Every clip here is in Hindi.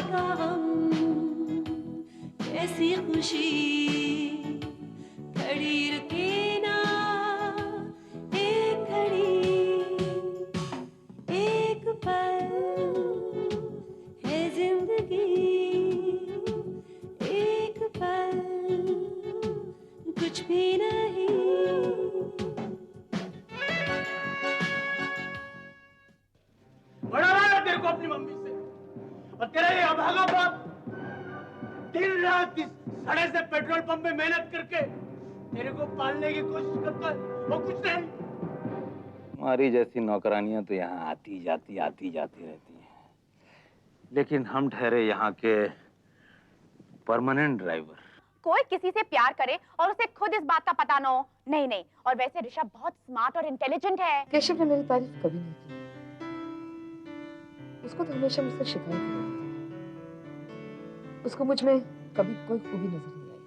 का गम, कैसी खुशी, खड़ी रुके ना एक घड़ी, एक पल है जिंदगी, एक पल कुछ भी नहीं। बड़ा वाला तेरे को अपनी मम्मी से, और तेरा ये अभागा बाप दिन रात इस सड़े से पेट्रोल पंप में मेहनत करके तेरे को पालने की कोशिश करता है, वो कुछ नहीं। हमारी जैसी नौकरानियां तो यहाँ आती जाती रहती हैं, लेकिन हम ठहरे यहाँ के परमानेंट ड्राइवर। कोई किसी से प्यार करे और उसे खुद इस बात का पता ना हो, नहीं नहीं। और वैसे ऋषभ बहुत स्मार्ट और इंटेलिजेंट है। केशव ने मेरी तारीफ कभी नहीं की। उसको तो हमेशा मुझसे शिकायत ही रहती थी। उसको मुझ में कभी कोई खूबी नजर नहीं आई।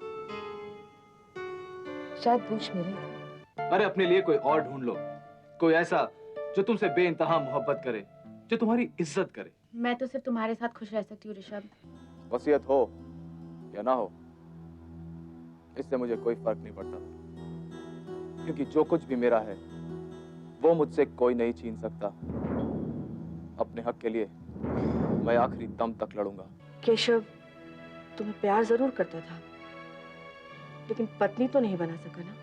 शायद दोष मेरा ही था। अरे अपने लिए कोई और ढूंढ लो, कोई ऐसा जो तुमसे बेइंतहा मोहब्बत करे, जो तुम्हारी इज्जत करे। मैं तो सिर्फ तुम्हारे साथ खुश रह सकती हूँ ऋषभ। वसीयत हो या ना हो, इससे मुझे कोई फर्क नहीं पड़ता, क्योंकि जो कुछ भी मेरा है वो मुझसे कोई नहीं छीन सकता। अपने हक के लिए मैं आखिरी दम तक लड़ूंगा। केशव तुम्हें प्यार जरूर करता था, लेकिन पत्नी तो नहीं बना सका ना।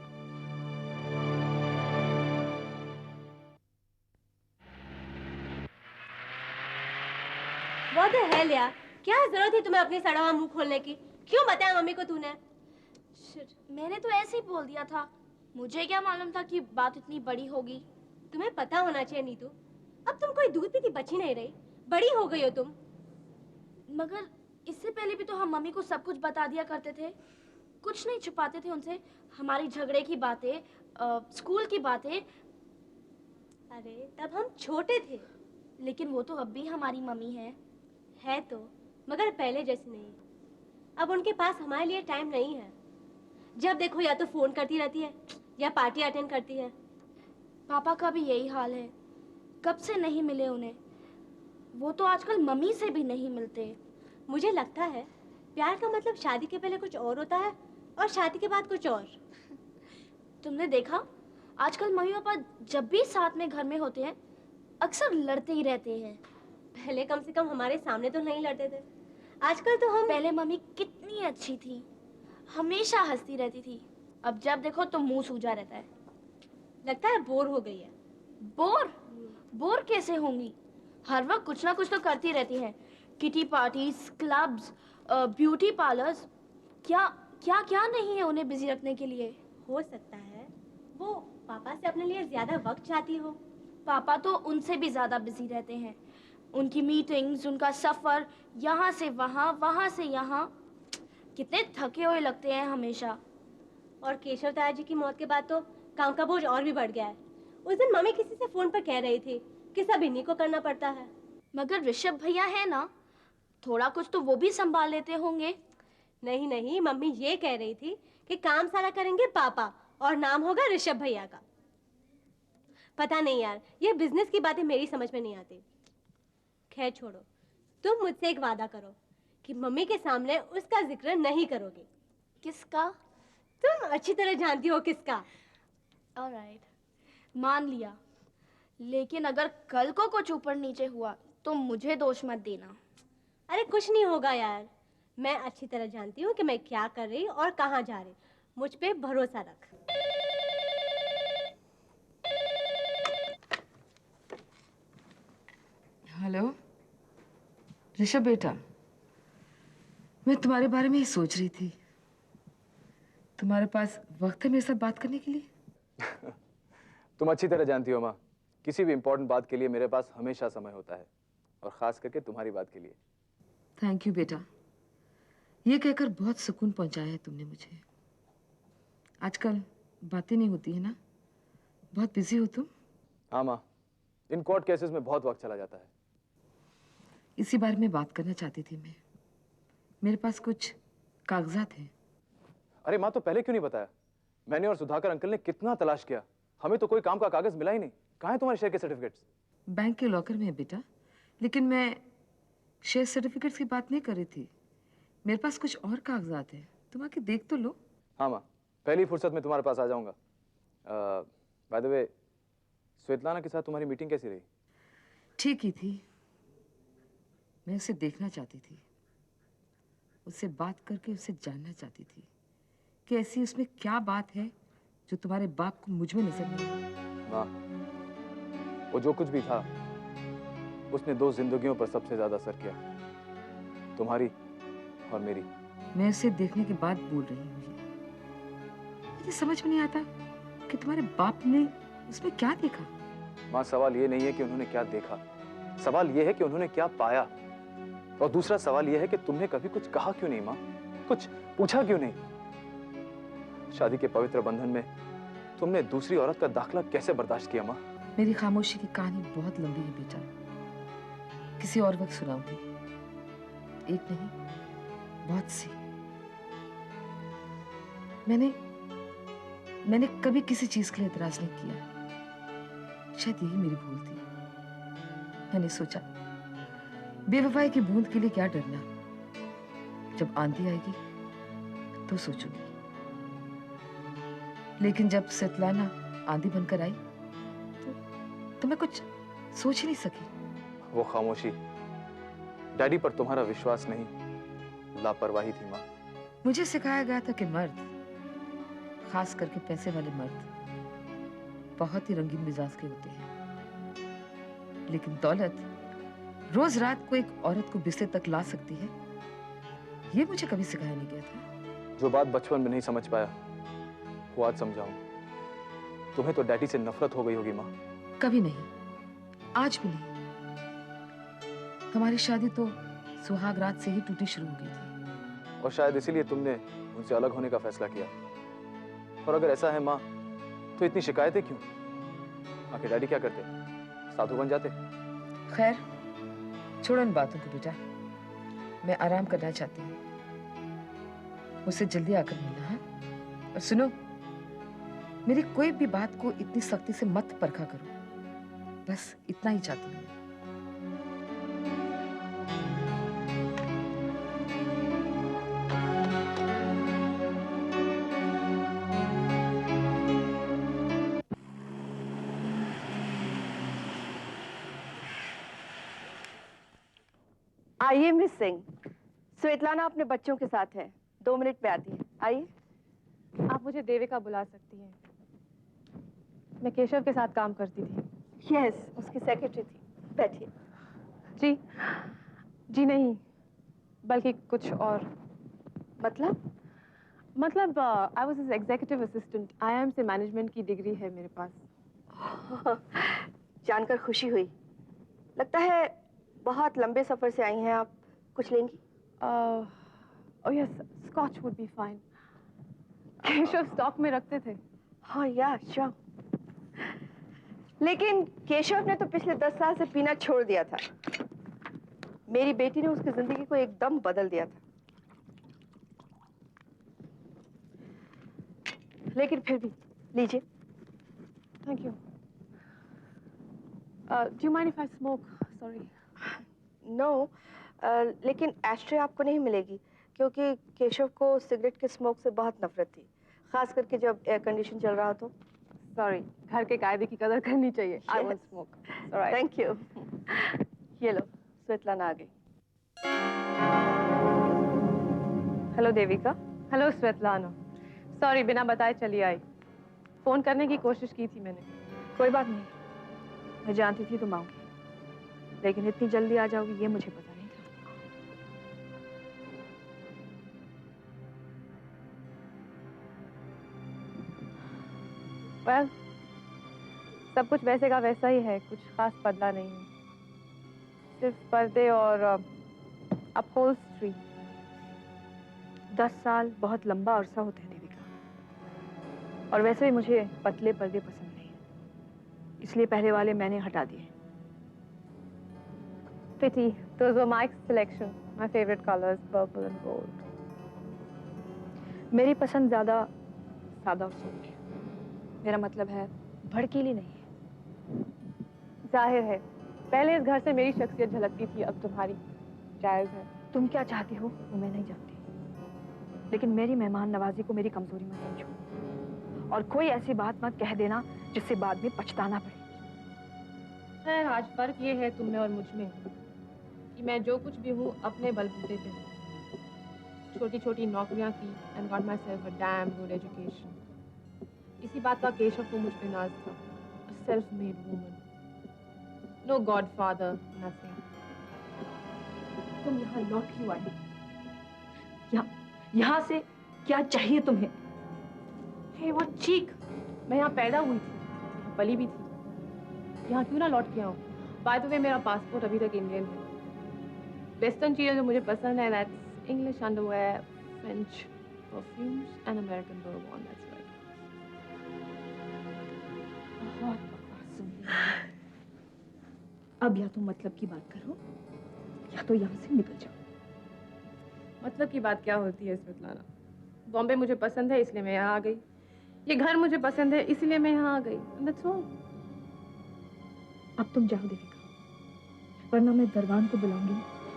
What the hell यार, क्या जरूरत थी तुम्हें अपनी सड़ा हुआ मुंह खोलने की? क्यों बताया मम्मी को तूने? मैंने तो ऐसे ही बोल दिया था, मुझे क्या मालूम था कि बात इतनी बड़ी होगी। तुम्हें पता होना चाहिए नीतू, अब तुम कोई दूध पीती बच्ची नहीं रही, बड़ी हो गई हो तुम। मगर इससे पहले भी तो हम मम्मी को सब कुछ बता दिया करते थे, कुछ नहीं छुपाते थे उनसे। हमारी झगड़े की बातें, स्कूल की बातें। अरे तब हम छोटे थे। लेकिन वो तो अब भी हमारी मम्मी है तो, मगर पहले जैसे नहीं। अब उनके पास हमारे लिए टाइम नहीं है। जब देखो या तो फोन करती रहती है या पार्टी अटेंड करती है। पापा का भी यही हाल है, कब से नहीं मिले उन्हें। वो तो आजकल मम्मी से भी नहीं मिलते। मुझे लगता है प्यार का मतलब शादी के पहले कुछ और होता है और शादी के बाद कुछ और। तुमने देखा, आजकल मम्मी पापा जब भी साथ में घर में होते हैं अक्सर लड़ते ही रहते हैं। पहले कम से कम हमारे सामने तो नहीं लड़ते थे, आजकल तो हम। पहले मम्मी कितनी अच्छी थी, हमेशा हंसती रहती थी। अब जब देखो तो मुंह सूजा रहता है। लगता है बोर हो गई है। बोर कैसे होंगी? हर वक्त कुछ ना कुछ तो करती रहती हैं। Kitty parties, clubs, beauty parlours, क्या क्या क्या नहीं है उन्हें बिजी रखने के लिए। हो सकता है वो पापा से अपने लिए ज्यादा वक्त चाहती हो। पापा तो उनसे भी ज्यादा बिजी रहते हैं। उनकी मीटिंग्स, उनका सफर, यहाँ से वहाँ, वहाँ से यहाँ, कितने थके हुए लगते हैं हमेशा। और केशव ताया जी की मौत के बाद तो काम का बोझ और भी बढ़ गया है। उस दिन मम्मी किसी से फोन पर कह रही थी कि सब इन्हीं को करना पड़ता है। मगर ऋषभ भैया है ना, थोड़ा कुछ तो वो भी संभाल लेते होंगे। नहीं नहीं, मम्मी ये कह रही थी कि काम सारा करेंगे पापा और नाम होगा ऋषभ भैया का। पता नहीं यार, ये बिजनेस की बातें मेरी समझ में नहीं आती। खैर छोड़ो, तुम मुझसे एक वादा करो कि मम्मी के सामने उसका जिक्र नहीं करोगे। किसका? तुम अच्छी तरह जानती हो किसका। ऑलराइट, मान लिया। लेकिन अगर कल को कुछ ऊपर नीचे हुआ तो मुझे दोष मत देना। अरे कुछ नहीं होगा यार, मैं अच्छी तरह जानती हूँ कि मैं क्या कर रही और कहाँ जा रही। मुझ पे भरोसा रख। हेलो ऋषभ बेटा, मैं तुम्हारे बारे में ही सोच रही थी। तुम्हारे पास वक्त है मेरे साथ बात करने के लिए? तुम अच्छी तरह जानती हो माँ, किसी भी इम्पोर्टेंट बात के लिए मेरे पास हमेशा समय होता है, और खास करके तुम्हारी बात के लिए। थैंक यू बेटा, ये कहकर बहुत सुकून पहुंचाया है तुमने मुझे। आजकल बातें नहीं होती है ना, बहुत बिजी हो तुम। हाँ माँ, इन कोर्ट केसेस में बहुत वक्त चला जाता है। इसी बारे में बात करना चाहती थी मैं। मेरे पास कुछ कागजात हैं। अरे माँ, तो पहले क्यों नहीं बताया? मैंने और सुधाकर अंकल ने कितना तलाश किया, हमें तो कोई काम का कागज मिला ही नहीं। कहाँ है तुम्हारे शेयर के सर्टिफिकेट्स? बैंक के लॉकर में है बेटा, लेकिन मैं शेयर सर्टिफिकेट्स की बात नहीं कर रही थी। मेरे पास कुछ और कागजात हैं, तुम आके देख तो लो। हाँ माँ, पहली फुर्सत में तुम्हारे पास आ जाऊंगा। बाय द वे, स्वेतलाना के साथ तुम्हारी मीटिंग कैसी रही? ठीक ही थी। मैं उसे देखना चाहती थी, उससे बात करके उसे जानना चाहती थी कि ऐसी उसमें क्या बात है जो तुम्हारे बाप को मुझ में नजर नहीं आई। माँ, वो जो कुछ भी था उसने 2 जिंदगियों पर सबसे ज्यादा असर किया, तुम्हारी और मेरी। मैं उसे देखने के बाद बोल रही हूँ ये। मुझे समझ में नहीं आता कि तुम्हारे बाप ने उसमें क्या देखा। माँ, सवाल ये नहीं है कि उन्होंने क्या देखा, सवाल ये है कि उन्होंने क्या पाया। और दूसरा सवाल ये है कि तुमने कभी कुछ कहा क्यों नहीं माँ, कुछ पूछा क्यों नहीं? शादी के पवित्र बंधन में तुमने दूसरी औरत का दाखला कैसे बर्दाश्त किया माँ? मेरी खामोशी की कहानी बहुत लंबी है बेटा, किसी और वक्त सुनाऊंगी। एक नहीं, बहुत सी। मैंने कभी किसी चीज के लिए एतराज नहीं किया, शायद यही मेरी भूल थी। मैंने सोचा बेवफाई की बूंद के लिए क्या डरना, जब आंधी आएगी तो सोचूंगी। लेकिन जब स्वेतलाना आंधी बनकर आई तो मैं कुछ सोच ही नहीं सकी। वो खामोशी डैडी पर तुम्हारा विश्वास नहीं, लापरवाही थी माँ। मुझे सिखाया गया था कि मर्द, खास करके पैसे वाले मर्द, बहुत ही रंगीन मिजाज के होते हैं, लेकिन दौलत रोज रात को एक औरत को बिस्तर तक ला सकती है, ये मुझे कभी सिखाया नहीं गया था। जो बात बचपन में नहीं समझ पाया वो आज समझाऊं। तुम्हें तो डैडी से नफरत हो गई होगी माँ। कभी नहीं, आज भी नहीं। हमारी शादी तो सुहाग रात से ही टूटी शुरू हो गई थी। और शायद इसीलिए तुमने उनसे अलग होने का फैसला किया। और अगर ऐसा है माँ, तो इतनी शिकायतें क्यों? आखिर डैडी क्या करते? साधु बन जाते? खैर, छोड़ो इन बातों को बेटा, मैं आराम करना चाहती हूँ। मुझसे जल्दी आकर मिलना। हाँ, और सुनो, मेरी कोई भी बात को इतनी सख्ती से मत परखा करो, बस इतना ही चाहती हूँ। आइए मिस सिंह, स्वेतलाना अपने बच्चों के साथ है, 2 मिनट में आती है। आइए। आप मुझे देविका बुला सकती हैं। मैं केशव के साथ काम करती थी। यस, उसकी सेक्रेटरी थी। बैठिए। जी जी नहीं, बल्कि कुछ और। मतलब I was his executive assistant. IIM से मैनेजमेंट की डिग्री है मेरे पास। जानकर खुशी हुई। लगता है बहुत लंबे सफर से आई हैं आप। कुछ लेंगी? Oh yes, scotch would be fine. Keshav stock में रखते थे। हाँ या श्योर। लेकिन केशव ने तो पिछले 10 साल से पीना छोड़ दिया था। मेरी बेटी ने उसकी जिंदगी को एकदम बदल दिया था। लेकिन फिर भी लीजिए। Thank you. Do you mind if I smoke? Sorry. No, लेकिन एस्ट्रे आपको नहीं मिलेगी, क्योंकि केशव को सिगरेट के स्मोक से बहुत नफरत थी, खास करके जब एयर कंडीशन चल रहा हो तो। सॉरी, घर के कायदे की कदर करनी चाहिए। I won't smoke. Alright. Thank you. ये लो, स्वेतलाना आ गई। Hello Devika. Hello Svetlana. Sorry, बिना बताए चली आई। फोन करने की कोशिश की थी मैंने। कोई बात नहीं, मैं जानती थी तुम आओगी, लेकिन इतनी जल्दी आ जाओगी ये मुझे पता नहीं था। वेल, सब कुछ वैसे का वैसा ही है, कुछ खास बदला नहीं है। सिर्फ पर्दे और अपहोल्स्ट्री। 10 साल बहुत लंबा अरसा होता है देविका, और वैसे भी मुझे पतले पर्दे पसंद नहीं, इसलिए पहले वाले मैंने हटा दिए। Pity, those were my selection. My favorite colors, purple and gold. मेरी पसंद ज्यादा सादा और सोबर। मेरा मतलब है भड़कीली नहीं है। जाहिर है, पहले इस घर से मेरी शख्सियत झलकती थी, अब तुम्हारी। जायज़ है। तुम क्या चाहती हो वो मैं नहीं जानती, लेकिन मेरी मेहमान नवाजी को मेरी कमजोरी मत समझो और कोई ऐसी बात मत कह देना जिससे बाद में पछताना पड़े। है आज फर्क ये है तुम में और मुझ में कि मैं जो कुछ भी हूँ अपने बलबूते पे हूँ। छोटी छोटी नौकरियाँ की and got myself a damn good education. इसी बात का केशव को मुझ पे नाज था। Self made woman, no godfather, nothing. तुम यहाँ लौट क्यों आई? यहाँ से क्या चाहिए तुम्हें? हे वो चीख, मैं यहाँ पैदा हुई थी, यहाँ पली भी थी, यहाँ क्यों ना लौट के आऊँ? बाय द वे मेरा पासपोर्ट अभी तक इंडियन है। वेस्टर्न चीज़ें जो मुझे पसंद है, that's English underwear, French perfumes and American बourbon, दैट्स राइट। बहुत बकवास सुन ली। अब या तो मतलब की बात करो या तो यहाँ से निकल जाओ। मतलब की बात क्या होती है स्वेतलाना? बॉम्बे मुझे पसंद है इसलिए मैं यहाँ आ गई। ये घर मुझे पसंद है इसलिए मैं यहाँ आ गई। That's all. अब तुम जाओ देविका, वरना मैं दरबान को बुलाऊंगी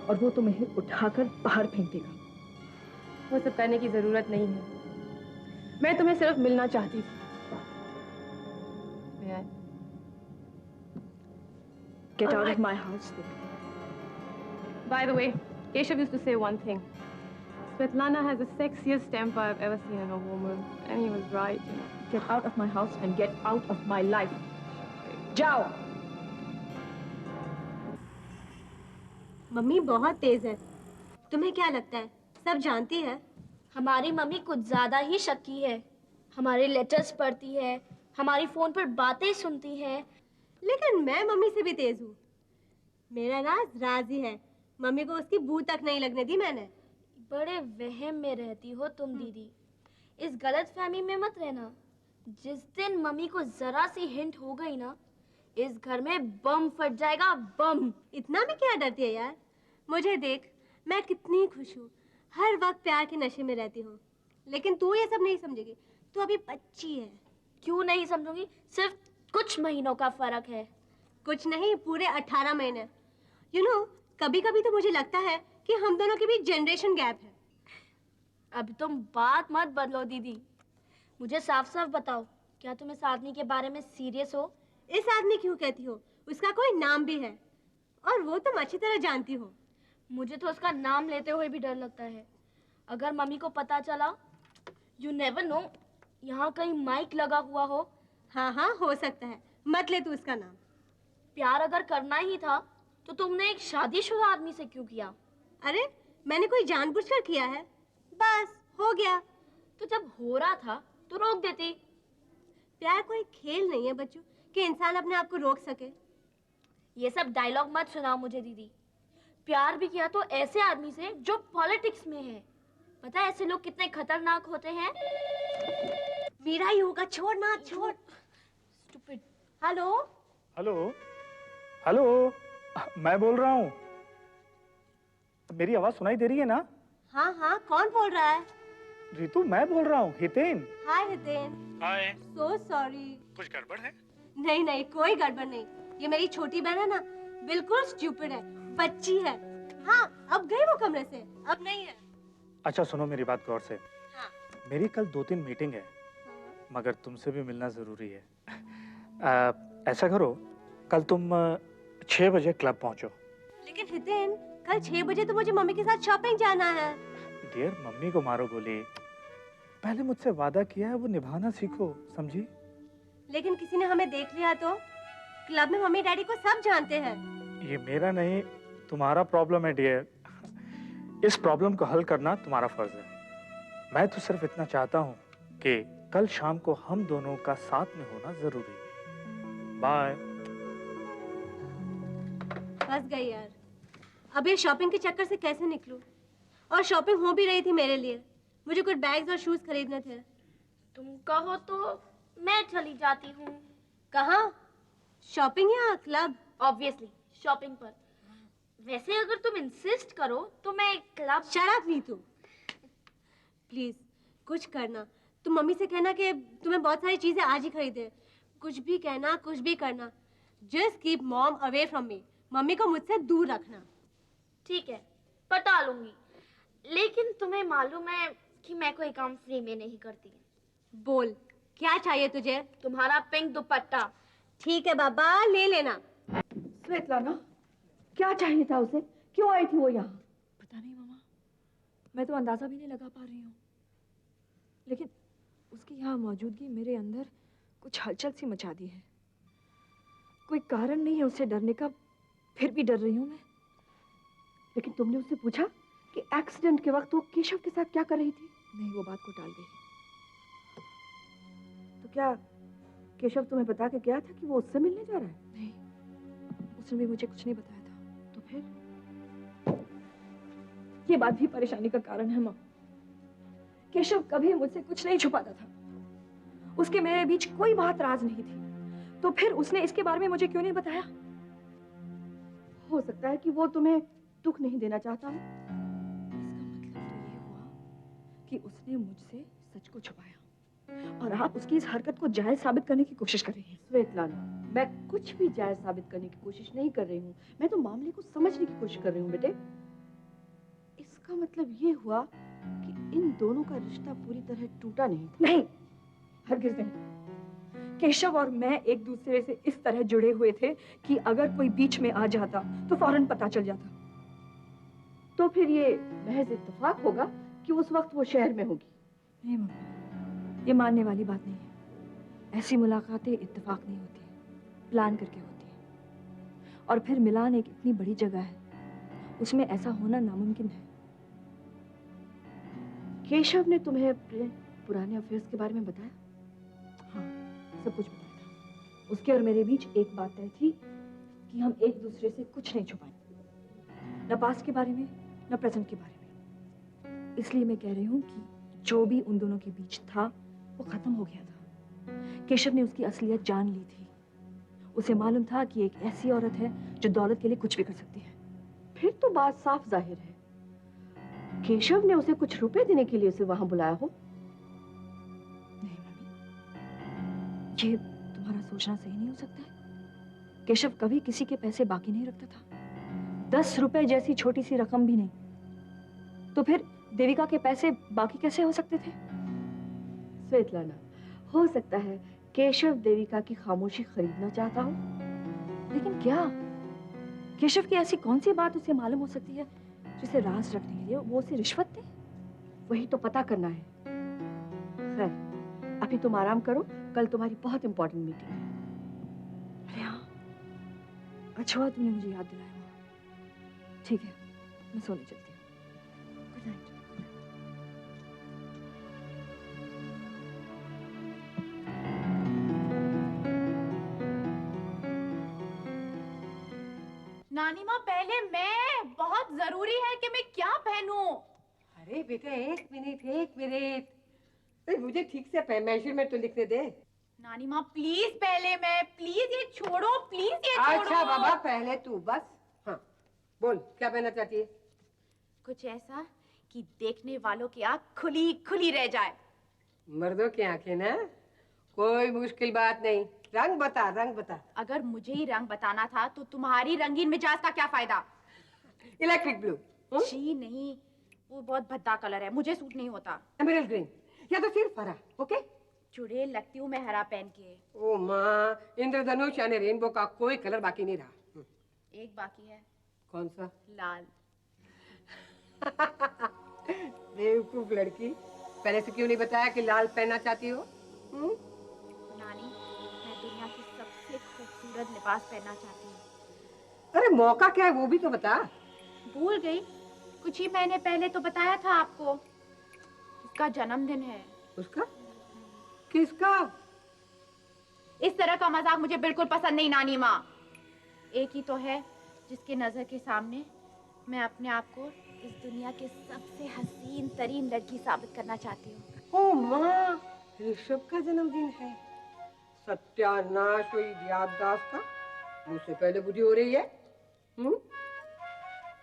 और वो तुम्हें उठाकर बाहर फेंक देगा। वो सब करने की जरूरत नहीं है, मैं तुम्हें सिर्फ मिलना चाहती थी। मैं Get out of my house, Deepika. By the way, Keshav used to say one thing. Svetlana has the sexiest temper I've ever seen in a woman. And he was right, you know. Get out of my house and get out of my life. जाओ। मम्मी बहुत तेज है। तुम्हें क्या लगता है सब जानती है? हमारी मम्मी कुछ ज्यादा ही शक्की है। हमारे लेटर्स पढ़ती है, हमारी फोन पर बातें सुनती है। लेकिन मैं मम्मी से भी तेज हूँ। मेरा राज राज ही है। मम्मी को उसकी बू तक नहीं लगने दी मैंने। बड़े वहम में रहती हो तुम दीदी। इस गलतफहमी में मत रहना। जिस दिन मम्मी को जरा सी हिंट हो गई ना, इस घर में बम फट जाएगा, बम। इतना भी क्या डरती है यार? मुझे देख, मैं कितनी खुश हूँ, हर वक्त प्यार के नशे में रहती हूँ। लेकिन तू ये सब नहीं समझेगी, तू अभी बच्ची है। क्यों नहीं समझूंगी? सिर्फ कुछ महीनों का फर्क है। कुछ नहीं, पूरे 18 महीने। यू नो, कभी कभी तो मुझे लगता है कि हम दोनों के बीच जनरेशन गैप है। अब तुम बात मत बदलो दीदी। मुझे साफ साफ बताओ, क्या तुम इस आदमी के बारे में सीरियस हो? इस आदमी क्यों कहती हो? उसका कोई नाम भी है और वो तुम अच्छी तरह जानती हो। मुझे तो उसका नाम लेते हुए भी डर लगता है। अगर मम्मी को पता चला, यू नेवर नो, यहाँ कहीं माइक लगा हुआ हो। हाँ हाँ, हो सकता है। मत ले तू उसका नाम। प्यार अगर करना ही था तो तुमने एक शादीशुदा आदमी से क्यों किया? अरे मैंने कोई जानबूझकर किया है? बस हो गया। तो जब हो रहा था तो रोक देती। प्यार कोई खेल नहीं है बच्चों कि इंसान अपने आप को रोक सके। ये सब डायलॉग मत सुनाओ मुझे दीदी। प्यार भी किया तो ऐसे आदमी से जो पॉलिटिक्स में है। पता है ऐसे लोग कितने खतरनाक होते हैं? मेरा ही होगा, छोड़ ना छोड़। स्टूपिड। हेलो हेलो हेलो, मैं बोल रहा हूँ। मेरी आवाज सुनाई दे रही है ना? हाँ हाँ, कौन बोल रहा है? रितु, मैं बोल रहा हूँ, Hiten. Hi Hiten. Hi. So sorry. कुछ गड़बड़ है? नहीं नहीं, कोई गड़बड़ नहीं। ये मेरी छोटी बहन है ना, बिल्कुल स्टूपिड है, बच्ची है। हाँ, अब गई वो कमरे से, अब नहीं है। अच्छा सुनो मेरी बात गौर से। हाँ। मेरी कल 2-3 मीटिंग है, मगर तुमसे भी मिलना जरूरी है। ऐसा करो, कल तुम 6 बजे क्लब पहुंचो। लेकिन हितेन, कल 6 बजे तो मुझे मम्मी के साथ शॉपिंग जाना है। डियर, मम्मी को मारो गोली। पहले मुझसे वादा किया है वो निभाना सीखो, समझी? लेकिन किसी ने हमें देख लिया तो? क्लब में मम्मी डैडी को सब जानते हैं। ये मेरा नहीं, तुम्हारा प्रॉब्लम है डियर। इस प्रॉब्लम को हल करना तुम्हारा फर्ज है। मैं तो सिर्फ इतना चाहता हूँ कि कल शाम को हम दोनों का साथ में होना जरूरी है। बाय। फंस गई यार। अब ये शॉपिंग के चक्कर से कैसे निकलूं? और शॉपिंग हो भी रही थी मेरे लिए। मुझे कुछ बैग्स और शूज खरीदने थे। तुम कहो तो मैं चली जाती हूँ। कहाँ? शॉपिंग या क्लब? ऑब्वियसली शॉपिंग पर। वैसे अगर तुम इंसिस्ट करो तो मैं club. Shut up Neetu, please कुछ करना। तुम मम्मी से कहना कि तुम्हें बहुत सारी चीजें आज ही खरीदे। कुछ भी कहना, कुछ भी करना। Just keep mom away from me. Mummy को मुझसे दूर रखना। ठीक है, पटा लूंगी। लेकिन तुम्हें मालूम है कि मैं कोई काम फ्री में नहीं करती। बोल, क्या चाहिए तुझे? तुम्हारा पिंक दुपट्टा। ठीक है बाबा, ले लेना। स्वेतलाना, क्या चाहिए था उसे? क्यों आई थी वो यहाँ? पता नहीं मामा, मैं तो अंदाजा भी नहीं लगा पा रही हूँ। लेकिन उसकी यहाँ मौजूदगी मेरे अंदर कुछ हलचल सी मचा दी है। कोई कारण नहीं है उसे डरने का, फिर भी डर रही हूँ मैं। लेकिन तुमने उससे पूछा कि एक्सीडेंट के वक्त वो केशव के साथ क्या कर रही थी? नहीं, वो बात को टाल गई। तो क्या केशव तुम्हें बता के गया था कि वो उससे मिलने जा रहा है? नहीं, उसने भी मुझे कुछ नहीं बताया था। तो फिर? ये बात भी परेशानी का कारण है माँ। केशव कभी मुझसे कुछ नहीं छुपाता था। उसके मेरे बीच कोई बात राज नहीं थी। तो फिर उसने इसके बारे में मुझे क्यों नहीं बताया? हो सकता है कि वो तुम्हें दुख नहीं देना चाहता हो। इसका मतलब तो ये हुआ कि उसने मुझसे सच को छुपाया और आप उसकी इस हरकत को जायज साबित करने की कोशिश कर रही हैं। स्वेतलाना, मैं कुछ भी जायज साबित करने की कोशिश नहीं कर रही हूँ। मैं तो मामले को समझने की कोशिश कर रही हूँ बेटे। इसका मतलब ये हुआ कि इन दोनों का रिश्ता पूरी तरह टूटा नहीं था। नहीं, हरगिज नहीं। केशव और मैं एक दूसरे से इस तरह जुड़े हुए थे कि अगर कोई बीच में आ जाता तो फौरन पता चल जाता। तो फिर ये महज इत्तेफाक होगा कि उस वक्त वो शहर में होगी। नहीं मम्मी, ये मानने वाली बात नहीं है। ऐसी मुलाकातें इत्तेफाक नहीं होती, प्लान करके होती है। और फिर मिलान एक इतनी बड़ी जगह है, उसमें ऐसा होना नामुमकिन है। केशव ने तुम्हें अपने पुराने अफेयर्स के बारे में बताया? हाँ, सब कुछ बताया था। उसके और मेरे बीच एक बात तय थी कि हम एक दूसरे से कुछ नहीं छुपाएंगे, न पास्ट के बारे में न प्रेजेंट के बारे में। इसलिए मैं कह रही हूँ कि जो भी उन दोनों के बीच था वो खत्म हो गया था। केशव ने उसकी असलियत जान ली थी। उसे मालूम था कि एक ऐसी औरत है जो दौलत के लिए कुछ भी कर सकती है। फिर तो बात साफ जाहिर है, केशव ने उसे कुछ रुपए देने के लिए उसे वहां बुलाया हो। नहीं मम्मी, ये तुम्हारा सोचना सही नहीं हो सकता है। केशव कभी किसी के पैसे बाकी नहीं रखता था। 10 रुपए जैसी छोटी सी रकम भी नहीं। तो फिर देविका के पैसे बाकी कैसे हो सकते थे? स्वेतलाना, हो सकता है केशव देविका की खामोशी खरीदना चाहता हो। लेकिन क्या केशव की ऐसी कौन सी बात उसे मालूम हो सकती है जिसे राज रखने के लिए वो उसे रिश्वत दे? वही तो पता करना है। खैर, अभी तुम आराम करो, कल तुम्हारी बहुत इंपॉर्टेंट मीटिंग है। अरे हाँ, अच्छा हुआ तुमने मुझे याद दिलाया। ठीक है, मैं सोने चलती हूँ। Good night. नानी माँ, पहले मैं, बहुत जरूरी है कि मैं क्या पहनूं। अरे बेटा, एक मिनट, मुझे ठीक से मेजरमेंट तो लिखने दे। नानी माँ प्लीज, पहले मैं, प्लीज ये छोड़ो, प्लीज ये छोड़ो। अच्छा बाबा, पहले तू बस। हाँ बोल, क्या पहनना चाहती है? कुछ ऐसा कि देखने वालों की आंख खुली खुली रह जाए। मर्दों की आंखें ना, कोई मुश्किल बात नहीं। रंग बता, रंग बता। अगर मुझे ही रंग बताना था तो तुम्हारी रंगीन मिजाज का क्या फायदा? Electric blue. जी नहीं, वो बहुत भद्दा कलर है, मुझे सूट नहीं होता। एमरल्ड ग्रीन या तो सिर्फ हरा। ओके, चुड़ैल लगती हूँ मैं हरा पहन के। ओ माँ, इंद्रधनुष यानी रेनबो का कोई कलर बाकी नहीं रहा। एक बाकी है। कौन सा? लाल। बेवकूफ लड़की, पहले से क्यों नहीं बताया कि लाल पहनना चाहती हो? नानी, मैं दुनिया की सबसे खूबसूरत लिबास पहनना चाहती हूँ। अरे मौका क्या है वो भी तो बता। भूल गई, कुछ ही महीने पहले तो बताया था आपको। उसका जन्मदिन है। उसका? किसका? इस तरह का मजाक मुझे बिल्कुल पसंद नहीं नानी माँ। एक ही तो है जिसके नजर के सामने मैं अपने आप को इस दुनिया के सबसे हसीन तरीन लड़की साबित करना चाहती हूँ। ओ माँ, ऋषभ का जन्मदिन है। सत्यानाश हुई याददाश्त का, मुझसे पहले बुद्धि हो रही है।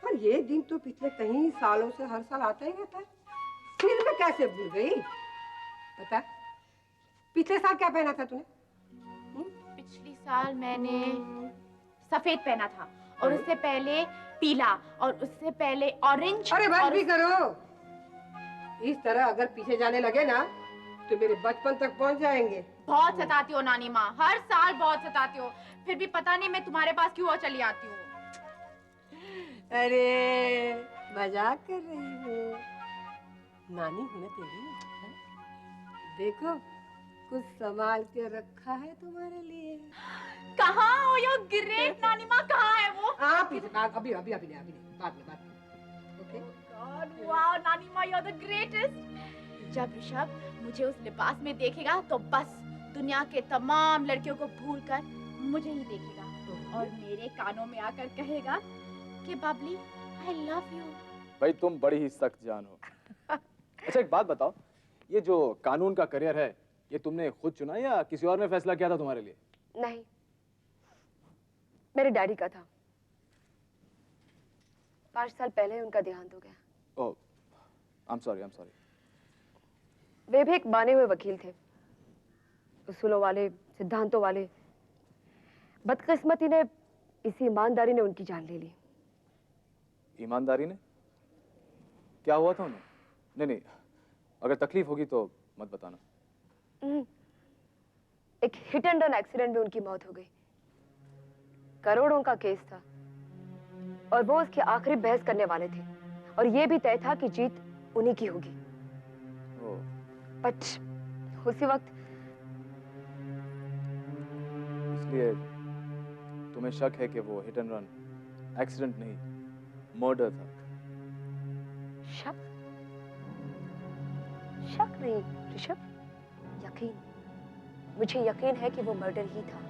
और ये दिन तो पिछले कई सालों से हर साल आता ही रहता है, फिर मैं कैसे भूल गई? बता, पिछले साल क्या पहना था तूने? पिछली साल मैंने सफेद पहना था और उससे पहले पीला, और उससे पहले ऑरेंज। अरे बस और भी करो। इस तरह अगर पीछे जाने लगे ना तो मेरे बचपन तक पहुंच जाएंगे। बहुत सताती हो नानी माँ, हर साल बहुत सताती हो, फिर भी पता नहीं मैं तुम्हारे पास क्यों चली आती हूँ। अरे मजाक कर रही हूँ, नानी हूँ ना तेरी। हाँ? देखो कुछ संभाल के रखा है तुम्हारे लिए। कहाँ हो यो ग्रेट नानी माँ, कहाँ है वो? आप अभी अभी अभी नहीं, बाद में ओके। गॉड वाओ नानी माँ, यू आर द ग्रेटेस्ट। जब ऋषभ मुझे उस लिबास में देखेगा तो बस दुनिया के तमाम लड़कियों को भूलकर मुझे ही देखेगा और मेरे कानों में आकर कहेगा कि बबली आई लव यू। भाई तुम बड़ी ही सख्त जान हो। अच्छा एक बात बताओ, ये जो कानून का करियर है ये तुमने खुद चुना या किसी और ने फैसला किया था तुम्हारे लिए? नहीं, मेरे डैडी का था। 5 साल पहले उनका देहांत हो गया। ओह, आई एम सॉरी। वे भी एक माने हुए वकील थे, उसूलों वाले, सिद्धांतों वाले। बदकिस्मती ने, इसी ईमानदारी ने उनकी जान ले ली। ईमानदारी ने? क्या हुआ था उन्हें? नहीं, अगर तकलीफ होगी तो मत बताना। एक हिट एंड रन एक्सीडेंट में उनकी मौत हो गई। करोड़ों का केस था और वो उसकी आखिरी बहस करने वाले थे, और ये भी तय था कि जीत उन्हीं की होगी। बट उसी वक्त इसलिए तुम्हें शक है कि वो हिट एंड रन एक्सीडेंट नहीं, मर्डर था? शक? शक नहीं ऋषभ, यकीन। मुझे यकीन है कि वो मर्डर ही था।